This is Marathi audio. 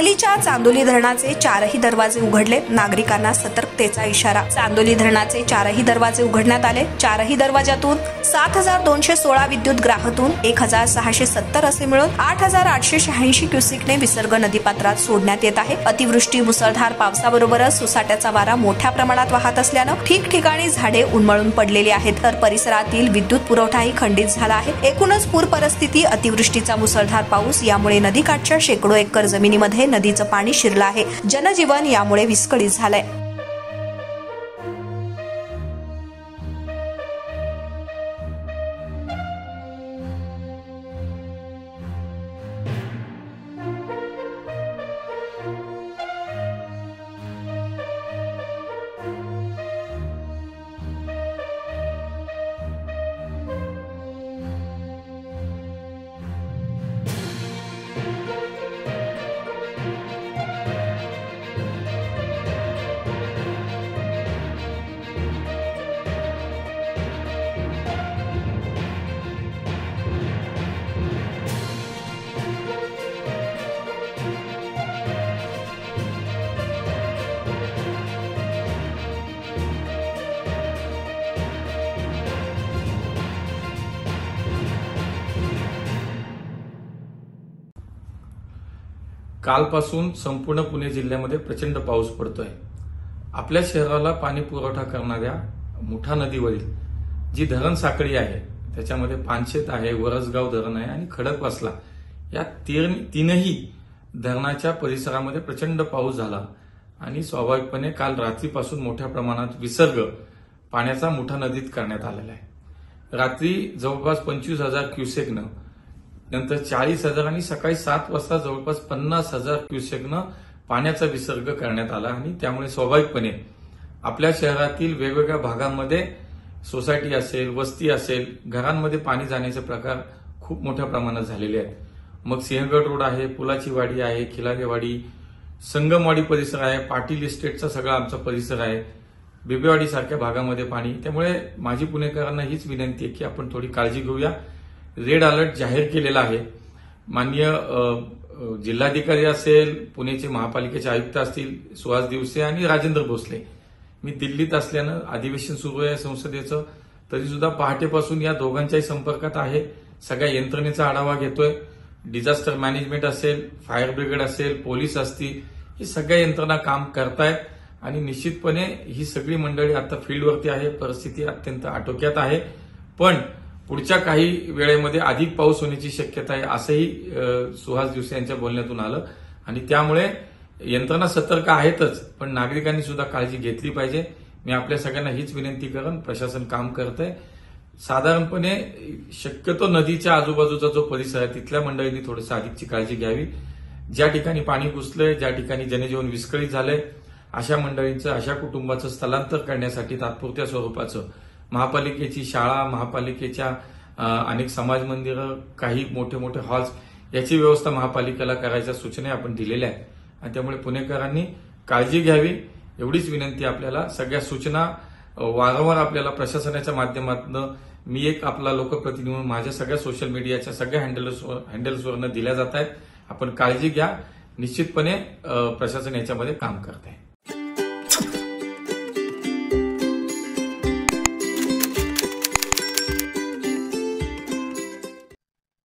सांगलीच्या चांदोली धरणाचे 4ही दरवाजे उघडले, नागरिकांना सतर्कतेचा इशारा। चांदोली धरणाचे 4ही दरवाजे उघडण्यात आले। 4ही दरवाजातून 7216 विद्युत ग्राहकातून 1670 असे मिळून 8886 क्युसेकने विसर्ग नदीपात्रात सोडण्यात येत आहे। अतिवृष्टी, मुसळधार पावसाबरोबरच सोसाट्याचा वारा मोठ्या प्रमाणात वाहत असल्यानं ठिकठिकाणी झाडे उन्मळून पडलेली आहेत, तर परिसरातील विद्युत पुरवठाही खंडित झाला आहे। एकूणच पूर परिस्थिती, अतिवृष्टीचा मुसळधार पाऊस यामुळे नदीकाठच्या शेकडो एकर जमिनीमध्ये नदीचं पाणी शिरलं आहे। जनजीवन यामुळे विस्कळीत झालंय। कालपासून संपूर्ण पुणे जिल्ह्यामध्ये प्रचंड पाऊस पडतोय। आपल्या शहराला पाणी पुरवठा करणाऱ्या मुठा नदीवरील जी धरण साखळी आहे त्याच्यामध्ये पानशेत आहे, वरसगाव धरण आहे आणि खडकवासला या तीनही धरणाच्या परिसरामध्ये प्रचंड पाऊस झाला आणि स्वाभाविकपणे काल रात्रीपासून मोठ्या प्रमाणात विसर्ग पाण्याचा मुठा नदीत करण्यात आलेला आहे। रात्री जवळपास 25,000 क्युसेकनं, नंतर 40,000 आणि सकाळी 7 वाजता जवळपास 50,000 क्युसेकनं पाण्याचा विसर्ग करण्यात आला आणि त्यामुळे स्वाभाविकपणे आपल्या शहरातील वेगवेगळ्या भागांमध्ये सोसायटी असेल, वस्ती असेल, घरांमध्ये पाणी जाण्याचे प्रकार खूप मोठ्या प्रमाणात झालेले आहेत। मग सिंहगड रोड आहे, पुलाची वाडी आहे, खिलारेवाडी, संगमवाडी परिसर आहे, पाटील इस्टेटचा सगळा आमचा परिसर आहे, बिबेवाडी सारख्या भागामध्ये पाणी। त्यामुळे माझी पुणेकरांना हीच विनंती आहे की आपण थोडी काळजी घेऊया। रेड अलर्ट जाहीर केलेला आहे। माननीय जिल्हाधिकारी असेल, पुणेचे महापालिकेचे आयुक्त असतील सुहास दिवसे आणि राजेंद्र भोसले, मी दिल्लीत असल्यानं अधिवेशन सुरू आहे संसदेचं, तरी सुद्धा पहाटेपासून या दोघांच्याही संपर्कात आहे। सगळ्या यंत्रणेचा आढावा घेतोय। डिझास्टर मॅनेजमेंट असेल, फायर ब्रिगेड असेल, पोलीस असतील, ही सगळ्या यंत्रणा काम करतायत आणि निश्चितपणे ही सगळी मंडळी आता फील्डवरती आहे। परिस्थिती अत्यंत आटोक्यात आहे, पण पुढच्या काही वेळेमध्ये अधिक पाऊस होण्याची शक्यता आहे असंही सुहास दिवसे यांच्या बोलण्यातून आलं आणि त्यामुळे यंत्रणा सतर्क आहेतच, पण नागरिकांनी सुद्धा काळजी घेतली पाहिजे। मी आपल्या सगळ्यांना हीच विनंती करेन, प्रशासन काम करतंय। साधारणपणे शक्यतो नदीच्या आजूबाजूचा जो परिसर आहे तिथल्या मंडळींनी थोडंसं अधिकची काळजी घ्यावी। ज्या ठिकाणी पाणी घुसलंय, ज्या ठिकाणी जनजीवन विस्कळीत झालंय, अशा मंडळींचं, अशा कुटुंबाचं स्थलांतर करण्यासाठी तात्पुरत्या स्वरूपाचं महापालिकेची शाळा, महापालिकेच्या अनेक समाज मंदिरं, काही मोठे मोठे हॉल्स याची व्यवस्था महापालिकेला करायच्या सूचना आपण दिलेल्या आहेत आणि त्यामुळे पुणेकरांनी काळजी घ्यावी एवढीच विनंती आपल्याला। सगळ्या सूचना वारंवार आपल्याला प्रशासनाच्या माध्यमातून मी एक आपला लोकप्रतिनिधी म्हणून माझ्या सगळ्या सोशल मीडियाच्या सगळ्या हँडल्सवरनं दिल्या जात आहेत। आपण काळजी घ्या, निश्चितपणे प्रशासन याच्यामध्ये काम करत आहे।